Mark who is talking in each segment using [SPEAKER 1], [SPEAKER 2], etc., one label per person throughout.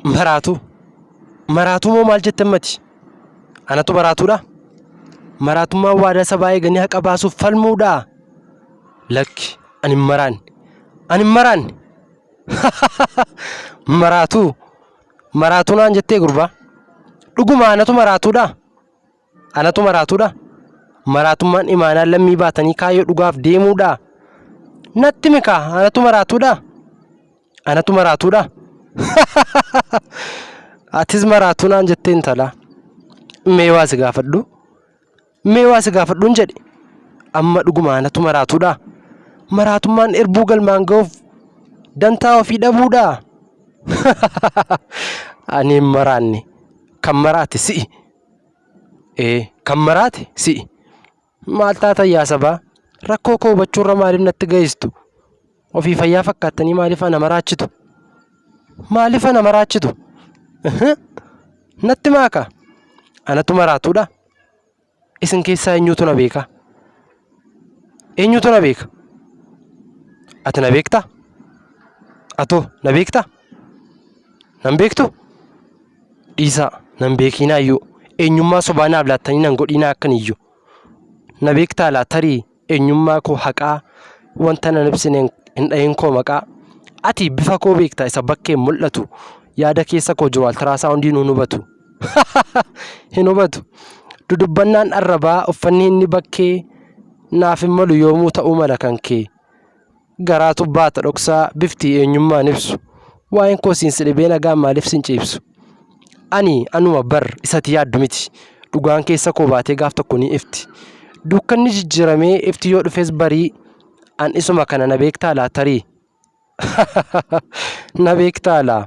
[SPEAKER 1] Maraatu moo maal jette mati? Anatu maraatuudha. Maraatummaa waadaa sabaa eeganii haqa baasuuf falmuudha. Lakki ani hin maraanne. Maraatuunaan jettee gurbaa. Dhuguma anatu maraatuudha. Maraatummaan imaanaan lammii baatanii kaayyoo dhugaaf deemuudha. Natti mikaa anatu maraatuudha. Atis maraatuunaan jettee intala. Mee waa si gaafadhuun jedhe. Amma dhuguma anatu maraatuudha. Maraatummaan erbuu galmaan ga'uuf dantaa ofii dhabuudha. Ani hin maraanne. Kan maraate si'i. Kan maraate si'i. Maal taatan yaa sabaa? Rakkoo koo hubachuurra maaliif natti geessitu? Ofii fayyaa fakkaattanii maaliif ana maraachitu? Natti maaka. Anatu maraatuudha. Isin keessaa eenyutu na beeka? Ati na beektaa? Atoo na beektaa? Nan beektu? Dhiisaa nan beekinaa iyyuu. Eenyummaa sobaa naaf laattanii nan godhinaa akkaniyyuu. Na beektaa laatarii eenyummaa koo haqaa wanta nan ibsine hin dhahin koo maqaa. Ati bifa koo beektaa isa bakkeen mul'atu. Yaada keessa koo jiru altaraasaa hundiinuu hin hubatu. Hin hubatu. Dudubbannaan arrabaa uffanni inni bakkee naaf hin malu yoomuu ta'uu mala kan kee. Garaatu baata dhoksaa bifti eenyummaan ibsu. Waa'een koo siin sidhibee nagaan maaliif sin ciibsu? Anuma bar isati yaaddu miti. Dhugaan keessa koo baatee gaaf tokko ni ifti. Dukkanni jijjiiramee ifti yoo dhufes barii. An isuma kana na beektaa laa tarii? Na beektaa laa?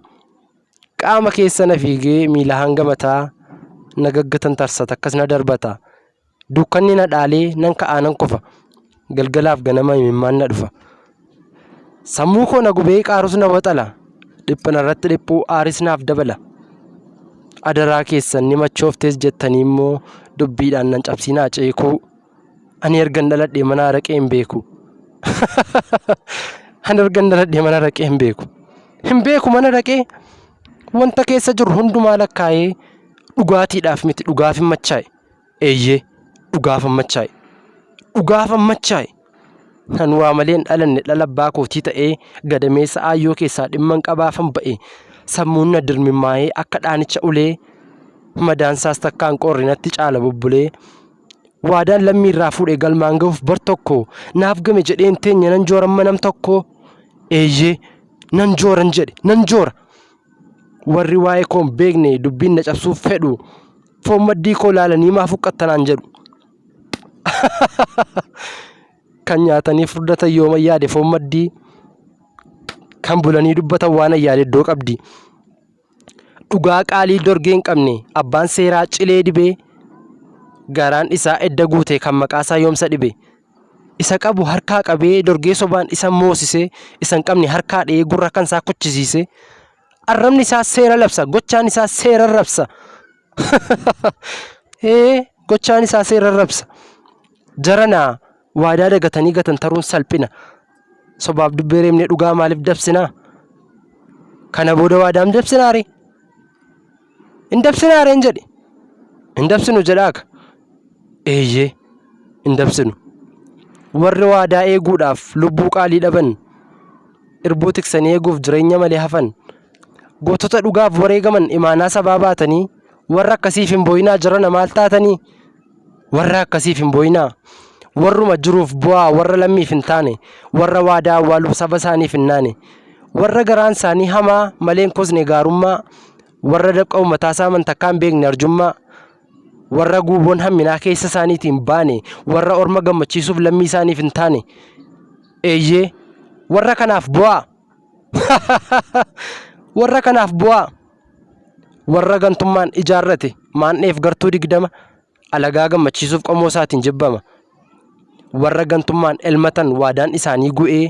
[SPEAKER 1] Qaama keessa na fiigee miila hanga mataa na gaggatan tarsata akkas na darbata. Dukkanni na dhaalee nan ka'aa nan qofa. Galgalaaf ganama imimmaan na dhufa. Sammuu koo na gubee qaarus na waxala. Dhiphina irratti dhiphuu aaris naaf dabala. Adaraa keessan ni machooftees jettanii immoo dubbiidhaan nan cabsinaa ceekuu. Ani ergan dhaladhee mana araqee hin beeku. Hin beeku mana araqee. Wanta keessa jiru hundumaa lakkaa'ee dhugaatiidhaaf miti dhugaafin machaa'e. Eeyyee dhugaafin machaa'e. Kan waa malee hin dhalanne dhala abbaa kootii ta'ee gadameessa aayyoo keessaa dhimman qabaafan ba'e. Sammuun na dirmimmaa'ee akka dhaanicha ulee madaansaas takkaan qorrinatti caala bubbulee. Waadaan lammii irraa fuudhee galmaan ga'uuf bar tokko naaf game jedheen teenya nan jooran manam tokko. Eeyyee nan joora. Warri waa'ee koo hin beekne dubbiin na cabsuuf fedhu foon maddii koo laalanii maaf huqqattanaan jedhu. Kan nyaatanii furdatan yooma yaade foon maddii kan bulanii dubbatan waan ayyaade iddoo qabdi. Dhugaa qaalii dorgee hin qabne abbaan seeraa cilee dibee garaan isaa edda guute kan maqaasaa yoomsa dhibe. Isa qabu harkaa qabee dorgee sobaan isa moosisee isa hin qabne harkaa dhee gurra kan isaa kuchisiise. Arrabni isaa seera labsa gochaan isaa seera rabsa. Gochaan isaa seera rabsa. Jaranaa waadaa dagatanii gatan taruun salphina. Sobaaf dubbee reemnee dhugaa maaliif dabsinaa? Kana booda waadaam dabsinaare? Hin dabsinaare hin jedhe. Hin dabsinu jedhaaka. Eeyyee hin dabsinu. Warri waadaa eeguudhaaf lubbuu qaalii dhaban. Irbuu tiksanii eeguuf jireenya malee hafan. Gootota dhugaaf wareegaman imaanaa sabaa baatanii warra akkasiif hin booyinaa jirana maal taatanii? Warra akkasiif hin booyinaa. Warruma jiruuf bu'aa warra lammiif hin taane. Warra waadaa awwaaluuf saba isaaniif hin naane. Warra garaan isaanii hamaa malee hin kosne gaarummaa. Warra dhabqa mataasaa amantakkaan beekne arjummaa. Warra guuboon hamminaa keessa isaaniitiin baane. Warra orma gammachiisuuf lammii isaaniif hin taane. Eeyyee warra kanaaf bu'aa. Warra kanaaf bu'aa. Warra gantummaan ijaarrate maan'eef gartuu 20 alagaa gammachiisuuf qomoo isaatiin jibbama. Warra gantummaan elmatan waadaan isaanii gu'ee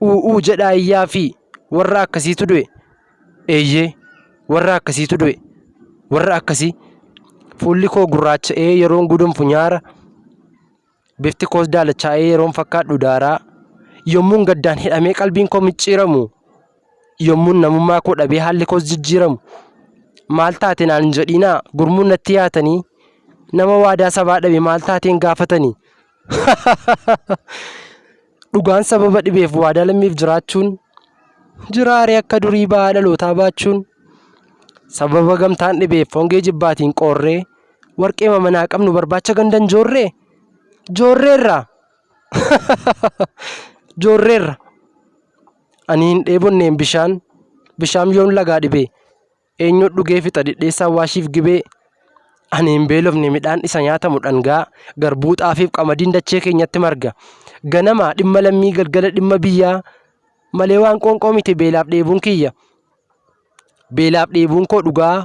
[SPEAKER 1] u'uu jedhaa iyyaa fi warra akkasiitu du'e. Eeyyee warra akkasiitu du'e. Warra akkasii fuulli koo gurraacha'ee yeroon gudunfu nyaara. Bifti koos daalachaa'ee yeroon fakkaadhu daaraa. Yommuun gaddaan hidhamee qalbiin koo micciiramu yommuun namummaa koo dhabee haalli koos jijjiiramu maal taate naan hin jedhinaa gurmuun natti yaatanii nama waadaa sabaa dhabe maal taateen gaafatanii. Dhugaan sababa dhibeef waadaa lammiif jiraachuun jiraaree akka durii ba'aa dhalootaa baachuun sababa gamtaan dhibeef hongee jibbaatiin qoorree warqee mamanaa qabnu barbaacha gandan joorreerra joorreerra ani hin dheebonneen bishaan yoon lagaa dhibee eenyu dhugee fixa dhidheessaa waashiif gibee ani hin beelofne midhaan isa nyaatamu dhangaa garbuu xaafiif qamadiin dachee keenyatti marga ganama dhimma lammii galgala dhimma biyyaa malee waan qoonqoo miti beelaaf dheebuun kiyya beelaaf dheebuun koo dhugaa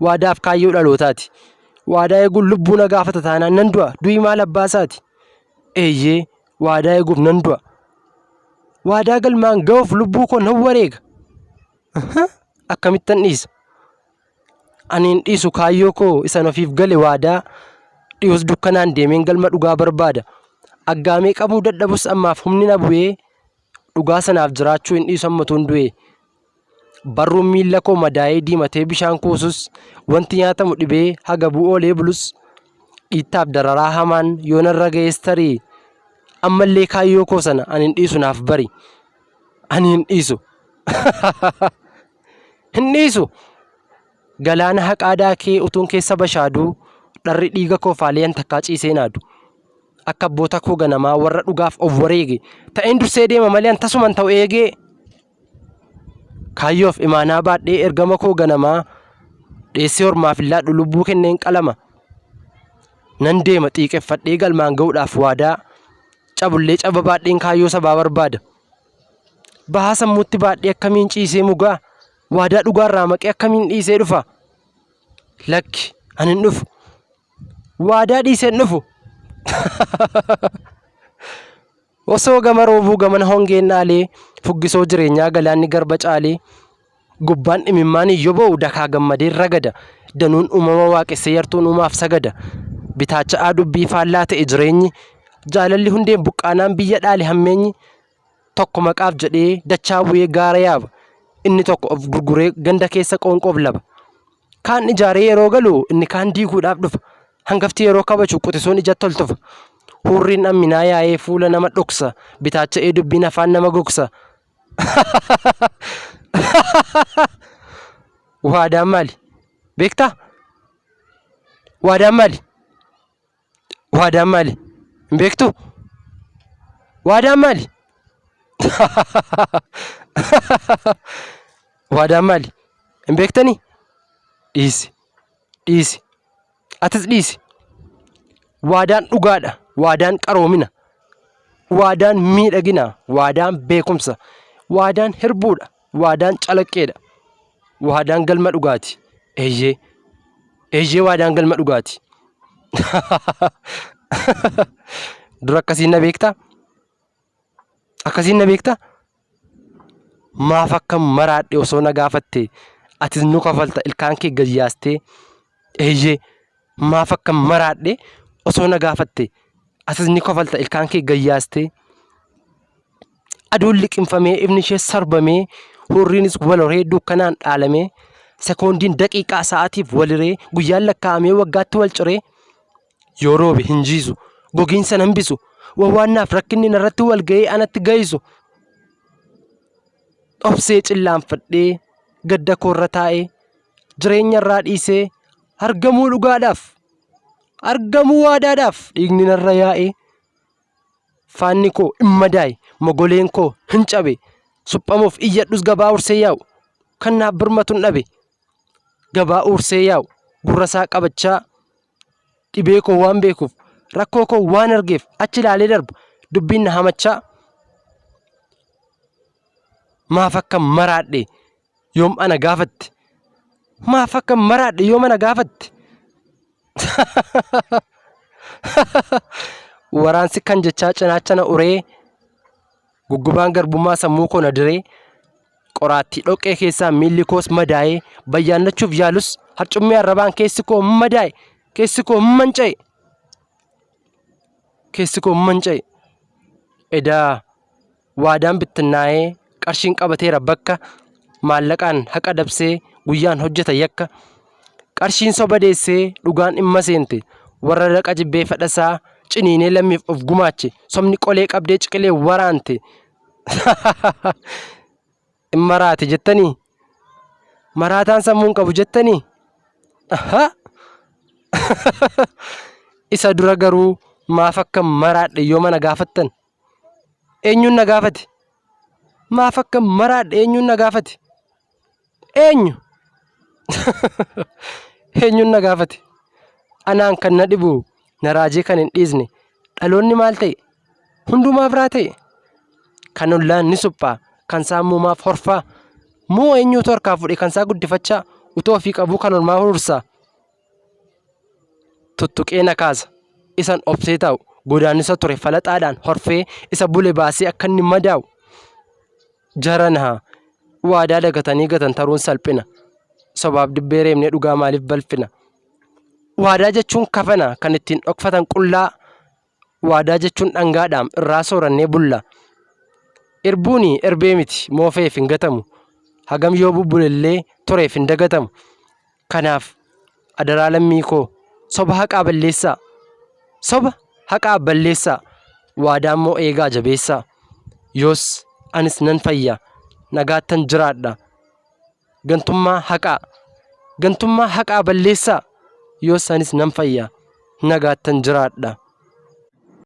[SPEAKER 1] waadaaf kaayyoo dhalootaati waadaa eeguun lubbuu na gaafata taanaan nan du'a du'i maal abbaasaati eeyyee waadaa eeguuf nan du'a waadaa galmaan ga'uuf lubbuu koo nan wareega akkamittan dhiisa ani hin dhiisu kaayyoo koo isan ofiif gale waadaa dhiyoos dukkanaan deemeen galma dhugaa barbaada aggaamee qabuu dadhabus ammaaf humni na bu'ee dhugaa sanaaf jiraachuu hin dhiisu ammatuun du'e barruun miilla koo madaa'ee diimatee bishaan kuusus wanti nyaatamu dhibee haga bu'oolee bulus dhiittaaf dararaa hamaan yoonarra ga'ees tarii ammallee kaayyoo koo sana ani hin dhiisu naaf bari ani hin dhiisu hin dhiisu galaana haqaadaa kee utuun keessa bashaaduu dharri dhiiga koo faaliyan takkaa ciisee naadu akka abboota koo ganamaa warra dhugaaf of wareege ta'een dursee deema malee an tasuman ta'u eegee kaayyoof imaanaa baadhee ergama koo ganamaa dheessee hormaaf illaadhu lubbuu kenneen qalama nan deema xiiqeffadhee galmaan ga'uudhaaf waadaa cabullee caba baadheen kaayyoo sabaa barbaada bahaa sammuutti baadhee akkamiin ciisee mugaa waadaa dhugaarraa maqee akkamiin dhiisee dhufa lakki ani hin dhufu waadaa dhiisee hin dhufu osoo gama roobuu gamana hongeen dhaalee fuggisoo jireenyaa galaanni garba caalee gubbaan dhimimmaan iyyoo ba'u dakaa gammadee ragada danuun uumama waaqessee yartuun uumaaf sagada bitaacha'aa dubbii faallaa ta'e jireenyi jaalalli hundeen buqqaanaan biyya dhaale hammeenyi tokko maqaaf jedhee dachaa bu'ee gaara yaaba inni tokko of gurguree ganda keessa qoonqoof laba kaan ijaaree yeroo galu inni kaan diiguudhaaf dhufa hangafti yeroo kabaju qutisuun ijatti toltufa hurriin amminaa yaa'ee fuula nama dhoksa bitaacha'ee dubbiin afaan nama gogsa waadaan maali beektaa waadaan maali waadaan maali hin beektu waadaan maali waadaan maali hin beektanii dhiisi atis dhiisi waadaan dhugaadha waadaan qaroomina waadaan miidhagina waadaan beekumsa waadaan hirbuudha waadaan calaqqeedha waadaan galma dhugaati eeyyee waadaan galma dhugaati dura akkasiin na beektaa akkasiin na beektaa maaf akka maraadhe osoo na gaafatte atis nu kafalta ilkaan kee gayyaastee eeyyee maaf akka maraadhe osoo na gaafatte atis ni kafalta ilkaan kee gayyaastee aduun liqinfamee ifni ishee sarbamee hurriinis waloree dukkanaan dhaalamee sekoondiin daqiiqaa sa'aatiif waliree guyyaan lakkaa'amee waggaatti wal ciree yoo roobe hin jiisu gogiinsa nan bisu wawwaannaaf rakkinni narratti wal ga'ee anatti ga'isu obsee cillaanfadhee gadda koorra taa'ee jireenya irraa dhiisee argamuu dhugaadhaaf argamuu waadaadhaaf dhiigni narra yaa'ee faanni koo imma daa'e mogoleen koo hin cabe suphamuuf iyyadhus gabaa ursee yaa'u kan naaf birmatuun dhabe gabaa ursee yaa'u gurrasaa qabachaa dhibee koo waan beekuuf rakkoo koo waan argeef achi ilaalee darba dubbiin na hamachaa maaf akka maraadhe yoom ana gaafatte maaf akka maraadhe yoom ana gaafatte waraansi kan jechaa cinaacha na uree guggubaan garbummaa sammuu koo na diree qoraattii dhoqqee keessaa miilli koos madaa'ee bayyaannachuuf yaalus harcummii arrabaan keessi koo madaa'e keessi koo manca'e keessi koo manca'e edaa waadaan bittinnaa'ee qarshiin qabateera bakka maallaqaan haqa dabsee guyyaan hojjeta yakka. Qarshiin soba deessee dhugaan dhimma seente warra dhaqa jibbee fadhasaa ciniinee lammiif of gumaache sobni qolee qabdee ciqilee waraante. Maraate jettanii maraataan sammuun qabu jettanii isa dura garuu maaf akka maraadhe yoo mana gaafattan eenyuun na gaafate? Maaf akka maraadhe eenyuun na gaafate? Eenyu? Eenyuun na gaafate? Anaan kan na dhibu na raajee kan hin dhiisne dhaloonni maal ta'e? Hundumaaf raa ta'e? Kan ollaan ni suphaa kan saammumaaf horfaa moo eenyuutu harkaa fudhe kan isaa guddifachaa utoo ofii qabuu kan olmaa hursaa? Tuttuqee na kaasa isan obsee taa'u godaannisa ture falaxaadhaan horfee isa bule baasee akka inni madaa'u. Jaranaa waadaa dagatanii gatan taruun salphina sobaaf dibbee reemnee dhugaa maaliif balfina? Waadaa jechuun kafana kan ittiin dhokfatan qullaa. Waadaa jechuun dhangaadhaan irraa soorannee bulla. Irbuuni erbee miti moofeef hin gatamu. Hagam yoo bubbulellee tureef hin dagatamu. Kanaaf adaraa lammii koo soba haqaa balleessaa. Soba haqaa balleessaa. Waadaa immoo eegaa jabeessaa. Yoos anis nan fayya nagaattan jiraadha. Gantummaa haqaa balleessaa. Yoos anis nan fayya nagaattan jiraadha.